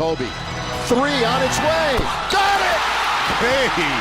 Kobe. Three on its way. Got it! Hey!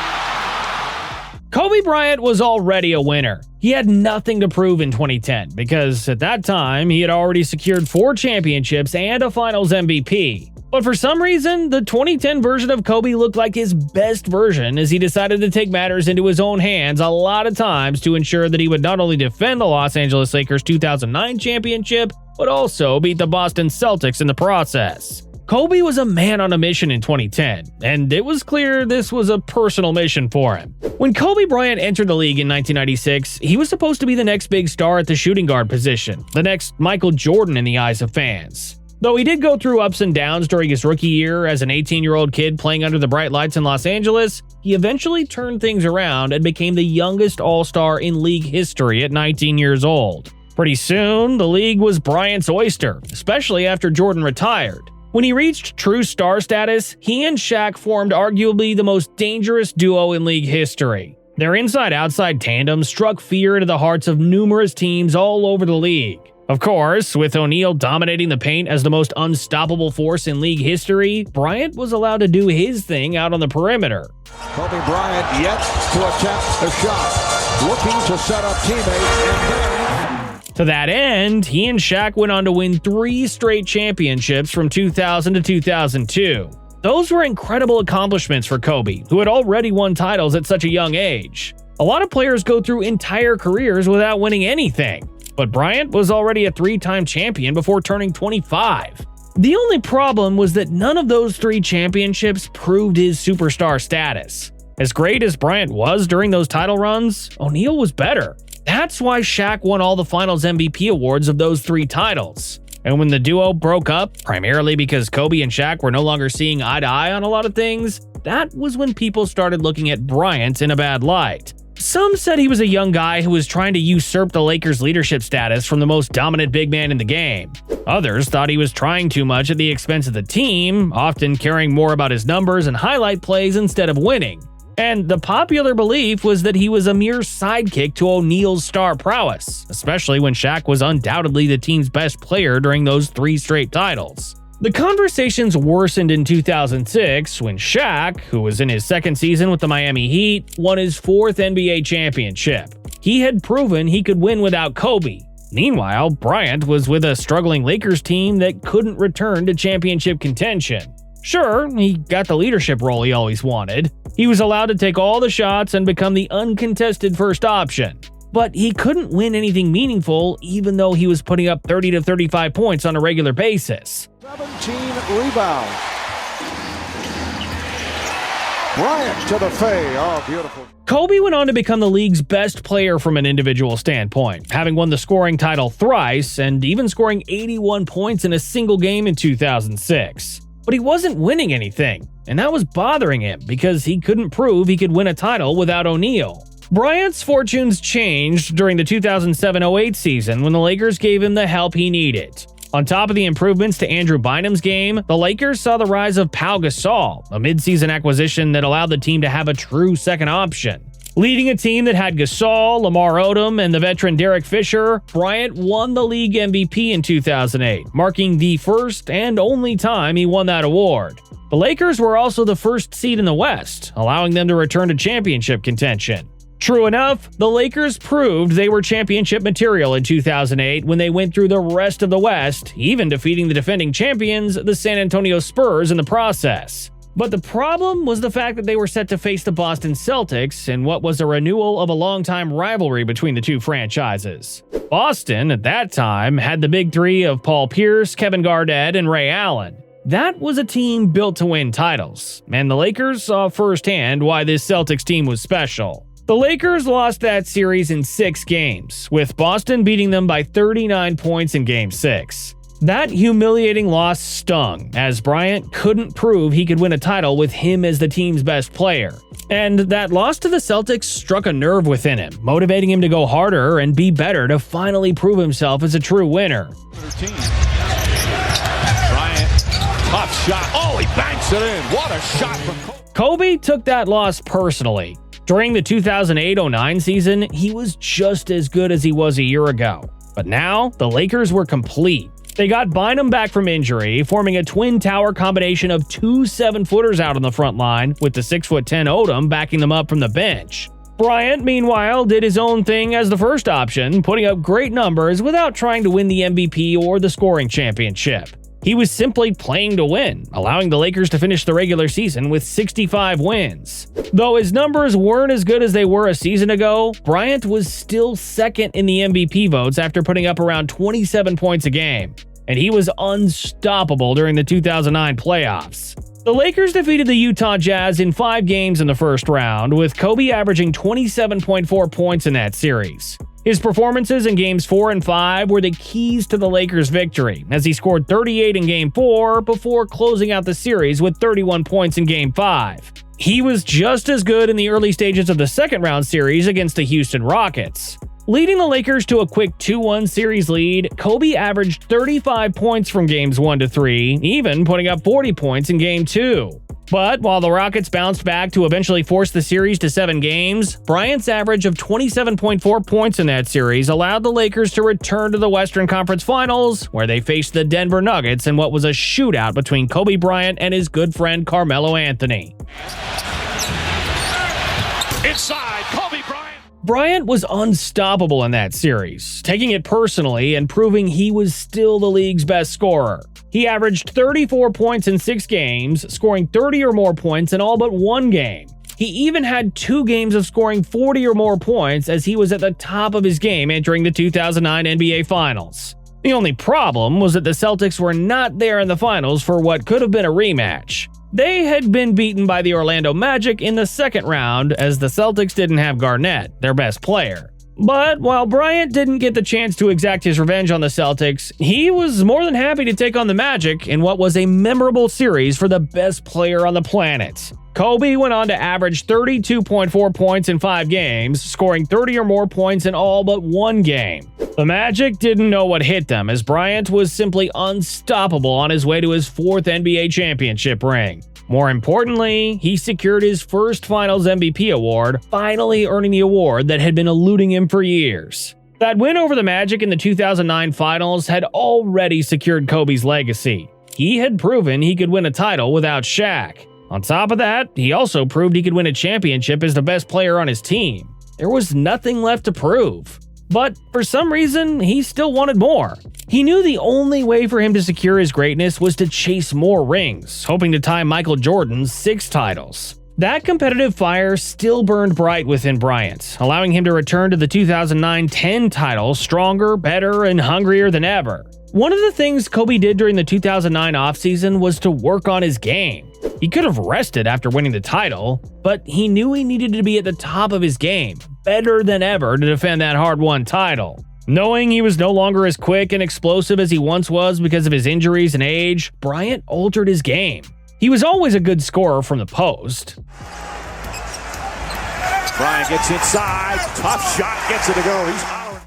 Kobe Bryant was already a winner. He had nothing to prove in 2010 because at that time he had already secured 4 championships and a Finals MVP. But for some reason, the 2010 version of Kobe looked like his best version as he decided to take matters into his own hands a lot of times to ensure that he would not only defend the Los Angeles Lakers' 2009 championship, but also beat the Boston Celtics in the process. Kobe was a man on a mission in 2010, and it was clear this was a personal mission for him. When Kobe Bryant entered the league in 1996, he was supposed to be the next big star at the shooting guard position, the next Michael Jordan in the eyes of fans. Though he did go through ups and downs during his rookie year as an 18-year-old kid playing under the bright lights in Los Angeles, he eventually turned things around and became the youngest All-Star in league history at 19 years old. Pretty soon, the league was Bryant's oyster, especially after Jordan retired. When he reached true star status, he and Shaq formed arguably the most dangerous duo in league history. Their inside-outside tandem struck fear into the hearts of numerous teams all over the league. Of course, with O'Neal dominating the paint as the most unstoppable force in league history, Bryant was allowed to do his thing out on the perimeter. Kobe Bryant yet to attempt a shot, looking to set up teammates. To that end, he and Shaq went on to win 3 straight championships from 2000 to 2002. Those were incredible accomplishments for Kobe, who had already won titles at such a young age. A lot of players go through entire careers without winning anything, but Bryant was already a 3-time champion before turning 25. The only problem was that none of those 3 championships proved his superstar status. As great as Bryant was during those title runs, O'Neal was better. That's why Shaq won all the Finals MVP awards of those 3 titles. And when the duo broke up, primarily because Kobe and Shaq were no longer seeing eye to eye on a lot of things, that was when people started looking at Bryant in a bad light. Some said he was a young guy who was trying to usurp the Lakers' leadership status from the most dominant big man in the game. Others thought he was trying too much at the expense of the team, often caring more about his numbers and highlight plays instead of winning. And the popular belief was that he was a mere sidekick to O'Neal's star prowess, especially when Shaq was undoubtedly the team's best player during those 3 straight titles. The conversations worsened in 2006 when Shaq, who was in his 2nd season with the Miami Heat, won his 4th NBA championship. He had proven he could win without Kobe. Meanwhile, Bryant was with a struggling Lakers team that couldn't return to championship contention. Sure, he got the leadership role he always wanted. He was allowed to take all the shots and become the uncontested first option. But he couldn't win anything meaningful even though he was putting up 30 to 35 points on a regular basis. 17 rebounds. Bryant to the fade. Oh, beautiful. Kobe went on to become the league's best player from an individual standpoint, having won the scoring title thrice and even scoring 81 points in a single game in 2006. But he wasn't winning anything, and that was bothering him because he couldn't prove he could win a title without O'Neal. Bryant's fortunes changed during the 2007-08 season when the Lakers gave him the help he needed. On top of the improvements to Andrew Bynum's game, the Lakers saw the rise of Pau Gasol, a midseason acquisition that allowed the team to have a true second option. Leading a team that had Gasol, Lamar Odom, and the veteran Derek Fisher, Bryant won the league MVP in 2008, marking the first and only time he won that award. The Lakers were also the first seed in the West, allowing them to return to championship contention. True enough, the Lakers proved they were championship material in 2008 when they went through the rest of the West, even defeating the defending champions, the San Antonio Spurs, in the process. But the problem was the fact that they were set to face the Boston Celtics in what was a renewal of a longtime rivalry between the two franchises. Boston, at that time, had the big 3 of Paul Pierce, Kevin Garnett, and Ray Allen. That was a team built to win titles, and the Lakers saw firsthand why this Celtics team was special. The Lakers lost that series in 6 games, with Boston beating them by 39 points in Game 6. That humiliating loss stung, as Bryant couldn't prove he could win a title with him as the team's best player. And that loss to the Celtics struck a nerve within him, motivating him to go harder and be better to finally prove himself as a true winner. Bryant, tough shot. Oh, he banks it in. What a shot from Kobe. Kobe took that loss personally. During the 2008-09 season, he was just as good as he was a year ago. But now, the Lakers were complete. They got Bynum back from injury, forming a twin tower combination of two 7-footers out on the front line, with the 6'10" Odom backing them up from the bench. Bryant, meanwhile, did his own thing as the first option, putting up great numbers without trying to win the MVP or the scoring championship. He was simply playing to win, allowing the Lakers to finish the regular season with 65 wins. Though his numbers weren't as good as they were a season ago, Bryant was still second in the MVP votes after putting up around 27 points a game, and he was unstoppable during the 2009 playoffs. The Lakers defeated the Utah Jazz in 5 games in the first round, with Kobe averaging 27.4 points in that series. His performances in Games 4 and 5 were the keys to the Lakers' victory, as he scored 38 in Game 4 before closing out the series with 31 points in Game 5. He was just as good in the early stages of the second-round series against the Houston Rockets. Leading the Lakers to a quick 2-1 series lead, Kobe averaged 35 points from Games 1 to 3, even putting up 40 points in Game 2. But while the Rockets bounced back to eventually force the series to 7 games, Bryant's average of 27.4 points in that series allowed the Lakers to return to the Western Conference Finals, where they faced the Denver Nuggets in what was a shootout between Kobe Bryant and his good friend Carmelo Anthony. Inside, Kobe Bryant. Bryant was unstoppable in that series, taking it personally and proving he was still the league's best scorer. He averaged 34 points in 6 games, scoring 30 or more points in all but 1 game. He even had 2 games of scoring 40 or more points as he was at the top of his game entering the 2009 NBA Finals. The only problem was that the Celtics were not there in the finals for what could have been a rematch. They had been beaten by the Orlando Magic in the second round, as the Celtics didn't have Garnett, their best player. But while Bryant didn't get the chance to exact his revenge on the Celtics, he was more than happy to take on the Magic in what was a memorable series for the best player on the planet. Kobe went on to average 32.4 points in 5 games, scoring 30 or more points in all but 1 game. The Magic didn't know what hit them, as Bryant was simply unstoppable on his way to his 4th NBA championship ring. More importantly, he secured his first Finals MVP award, finally earning the award that had been eluding him for years. That win over the Magic in the 2009 Finals had already secured Kobe's legacy. He had proven he could win a title without Shaq. On top of that, he also proved he could win a championship as the best player on his team. There was nothing left to prove. But for some reason, he still wanted more. He knew the only way for him to secure his greatness was to chase more rings, hoping to tie Michael Jordan's 6 titles. That competitive fire still burned bright within Bryant, allowing him to return to the 2009-10 title stronger, better, and hungrier than ever. One of the things Kobe did during the 2009 offseason was to work on his game. He could have rested after winning the title, but he knew he needed to be at the top of his game, better than ever, to defend that hard-won title. Knowing he was no longer as quick and explosive as he once was because of his injuries and age, Bryant altered his game. He was always a good scorer from the post. Bryant gets inside, tough shot, gets it to go. He's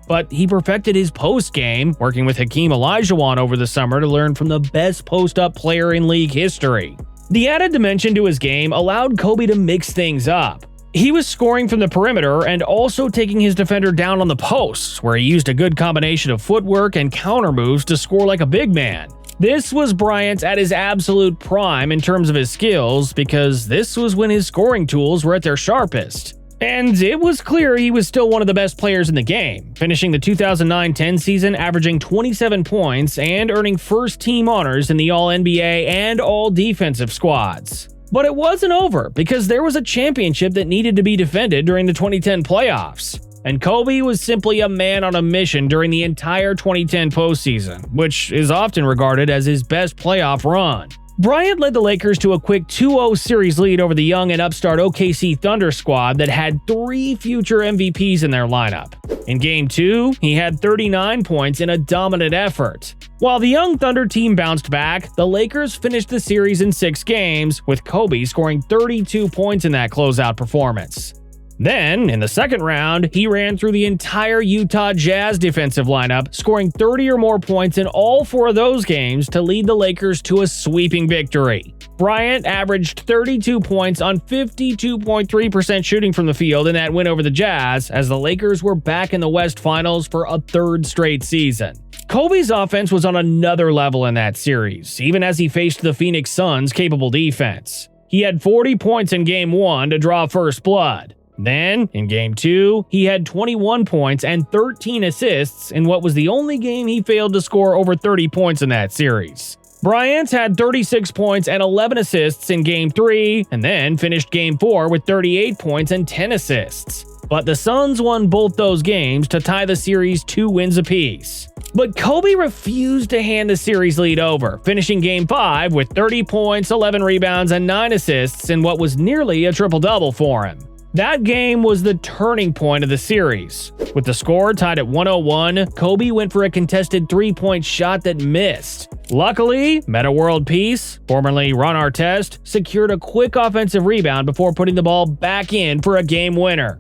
But he perfected his post game, working with Hakeem Olajuwon over the summer to learn from the best post-up player in league history. The added dimension to his game allowed Kobe to mix things up. He was scoring from the perimeter and also taking his defender down on the posts, where he used a good combination of footwork and counter moves to score like a big man. This was Bryant at his absolute prime in terms of his skills, because this was when his scoring tools were at their sharpest. And it was clear he was still one of the best players in the game, finishing the 2009-10 season averaging 27 points and earning first-team honors in the All-NBA and All-Defensive squads. But it wasn't over, because there was a championship that needed to be defended during the 2010 playoffs. And Kobe was simply a man on a mission during the entire 2010 postseason, which is often regarded as his best playoff run. Bryant led the Lakers to a quick 2-0 series lead over the young and upstart OKC Thunder squad that had 3 future MVPs in their lineup. In Game 2, he had 39 points in a dominant effort. While the young Thunder team bounced back, the Lakers finished the series in 6 games, with Kobe scoring 32 points in that closeout performance. Then, in the second round, he ran through the entire Utah Jazz defensive lineup, scoring 30 or more points in all 4 of those games to lead the Lakers to a sweeping victory. Bryant averaged 32 points on 52.3% shooting from the field in that win over the Jazz, as the Lakers were back in the West Finals for a 3rd straight season. Kobe's offense was on another level in that series, even as he faced the Phoenix Suns' capable defense. He had 40 points in Game 1 to draw first blood. Then, in Game 2, he had 21 points and 13 assists in what was the only game he failed to score over 30 points in that series. Bryant had 36 points and 11 assists in Game 3, and then finished Game 4 with 38 points and 10 assists. But the Suns won both those games to tie the series 2 wins apiece. But Kobe refused to hand the series lead over, finishing Game 5 with 30 points, 11 rebounds, and 9 assists in what was nearly a triple-double for him. That game was the turning point of the series. With the score tied at 101, Kobe went for a contested three-point shot that missed. Luckily, Meta World Peace, formerly Ron Artest, secured a quick offensive rebound before putting the ball back in for a game winner.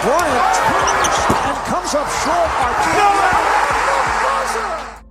Bryant and comes up short.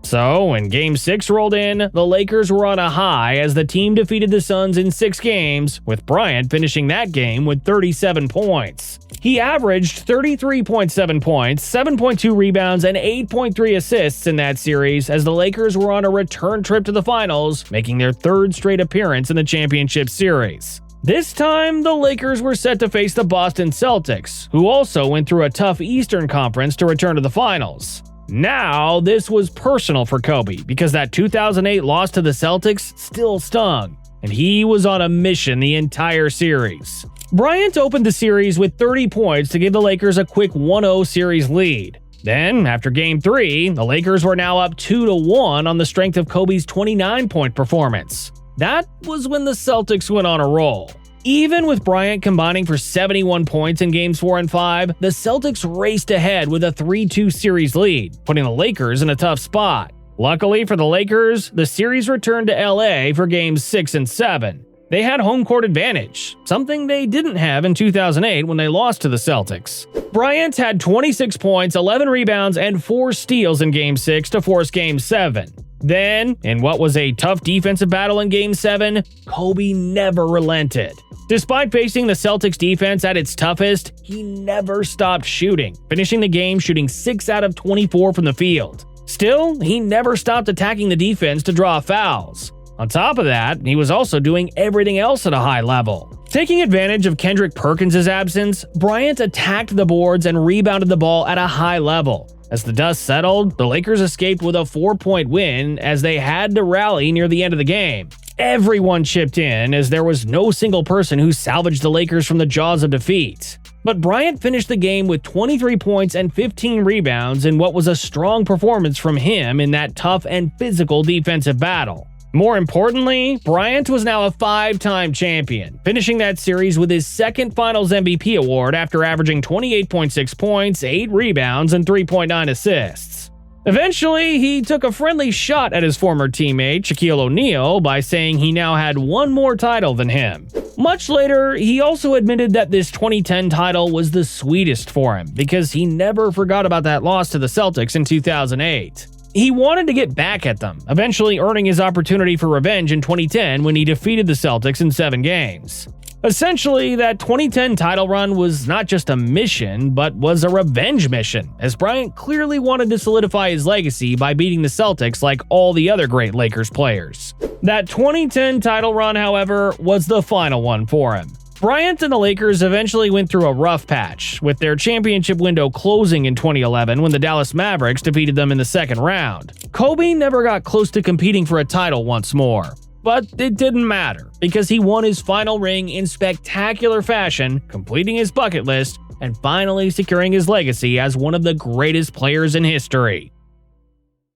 So, when Game 6 rolled in, the Lakers were on a high as the team defeated the Suns in 6 games, with Bryant finishing that game with 37 points. He averaged 33.7 points, 7.2 rebounds, and 8.3 assists in that series as the Lakers were on a return trip to the finals, making their 3rd straight appearance in the championship series. This time, the Lakers were set to face the Boston Celtics, who also went through a tough Eastern Conference to return to the finals. Now, this was personal for Kobe because that 2008 loss to the Celtics still stung, and he was on a mission the entire series. Bryant opened the series with 30 points to give the Lakers a quick 1-0 series lead. Then, after Game 3, the Lakers were now up 2-1 on the strength of Kobe's 29-point performance. That was when the Celtics went on a roll. Even with Bryant combining for 71 points in Games 4 and 5, the Celtics raced ahead with a 3-2 series lead, putting the Lakers in a tough spot. Luckily for the Lakers, the series returned to LA for Games 6 and 7. They had home court advantage, something they didn't have in 2008 when they lost to the Celtics. Bryant had 26 points, 11 rebounds, and 4 steals in Game 6 to force Game 7. Then, in what was a tough defensive battle in Game 7, Kobe never relented. Despite facing the Celtics defense at its toughest, he never stopped shooting, finishing the game shooting 6 out of 24 from the field. Still, he never stopped attacking the defense to draw fouls. On top of that, he was also doing everything else at a high level. Taking advantage of Kendrick Perkins' absence, Bryant attacked the boards and rebounded the ball at a high level. As the dust settled, the Lakers escaped with a 4-point win as they had to rally near the end of the game. Everyone chipped in as there was no single person who salvaged the Lakers from the jaws of defeat. But Bryant finished the game with 23 points and 15 rebounds in what was a strong performance from him in that tough and physical defensive battle. More importantly, Bryant was now a 5-time champion, finishing that series with his 2nd Finals MVP award after averaging 28.6 points, 8 rebounds, and 3.9 assists. Eventually, he took a friendly shot at his former teammate Shaquille O'Neal by saying he now had one more title than him. Much later, he also admitted that this 2010 title was the sweetest for him because he never forgot about that loss to the Celtics in 2008. He wanted to get back at them, eventually earning his opportunity for revenge in 2010 when he defeated the Celtics in 7 games. Essentially, that 2010 title run was not just a mission, but was a revenge mission, as Bryant clearly wanted to solidify his legacy by beating the Celtics like all the other great Lakers players. That 2010 title run, however, was the final one for him. Bryant and the Lakers eventually went through a rough patch, with their championship window closing in 2011 when the Dallas Mavericks defeated them in the 2nd round. Kobe never got close to competing for a title once more. But it didn't matter, because he won his final ring in spectacular fashion, completing his bucket list and finally securing his legacy as one of the greatest players in history.